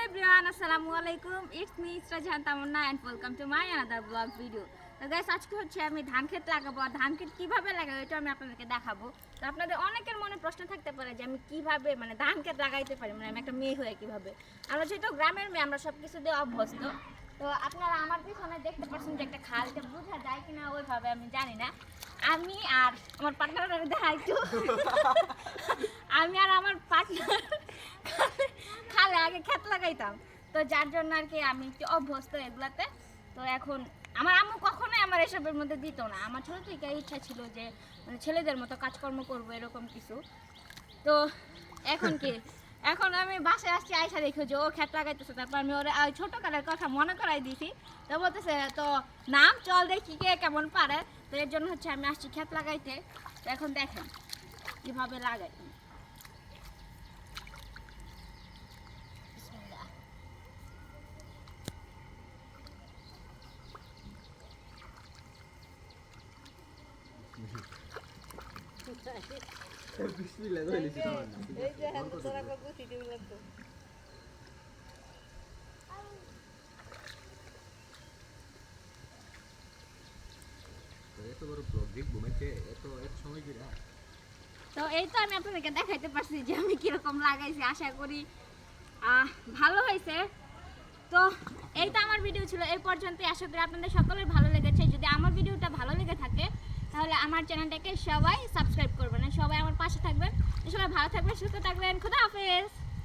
everyone, Assalamualaikum. It's me Isra Jahan Tamanna and welcome to my another vlog video. তো guys আজকে হচ্ছে আমি ধান ক্ষেত লাগাবো। ধান ক্ষেত কিভাবে লাগাবো এটা আমি আপনাদেরকে দেখাবো। তো আপনাদের অনেকের মনে প্রশ্ন থাকতে পারে যে আমি কিভাবে মানে ধান ক্ষেত লাগাইতে পারি, মানে আমি একটা মেয়ে হয়ে কিভাবে। আমরা যেহেতু গ্রামের মেয়ে, আমরা সব কিছু দিয়ে অভ্যস্ত। তো আপনারা আমার পিছনে দেখতে পাচ্ছেন যে একটা খালটা বোঝা যায় কিনা ওইভাবে আমি জানি না। আমি আর আমার পার্টনার দেখা একটু আমি আর আমার পার্টনার খালে আগে ক্ষেত লাগাইতাম, তো যার জন্য আর কি আমি একটু অভ্যস্ত এগুলাতে। তো এখন আমার আম্মু কখনোই আমার এসবের মধ্যে দিত না। আমার ছোটো থেকে ইচ্ছা ছিল যে মানে ছেলেদের মতো কাজকর্ম করবো এরকম কিছু। তো এখন কি এখন আমি বাসায় আসছি, আয়সা দেখো যে ও ক্ষেত লাগাইতেছে, তারপর আমি ওর ছোটোকালের কথা মনে করাই দিয়েছি। তো বলতেছে তো নাম চল দেখি কে কেমন পারে। তো এর জন্য হচ্ছে আমি আসছি ক্ষেত লাগাইতে। তো এখন দেখেন কীভাবে লাগাই। বিসমিল্লাহ কইলি তো না এই যে হাত তোরা কত সিটি লাগতো এত বড় ব্লগ দেখবো মানে এত সময় কি না। তো এই তো আমি আপনাদেরকে দেখাইতে পারছি যে আমি কিরকম লাগাইছি। আশা করি ভালো হয়েছে। তো এই তো আমার ভিডিও ছিল এই পর্যন্তই। আশা করি আপনাদের সকলের ভালো লেগেছে। যদি আমার ভিডিওটা ভালো লেগে থাকে তাহলে আমার চ্যানেলটাকে সবাই সাবস্ক্রাইব করবেন, সবাই আমার পাশে থাকবেন। সবাই ভালো থাকবেন, সুস্থ থাকবেন। খোদা হাফেজ।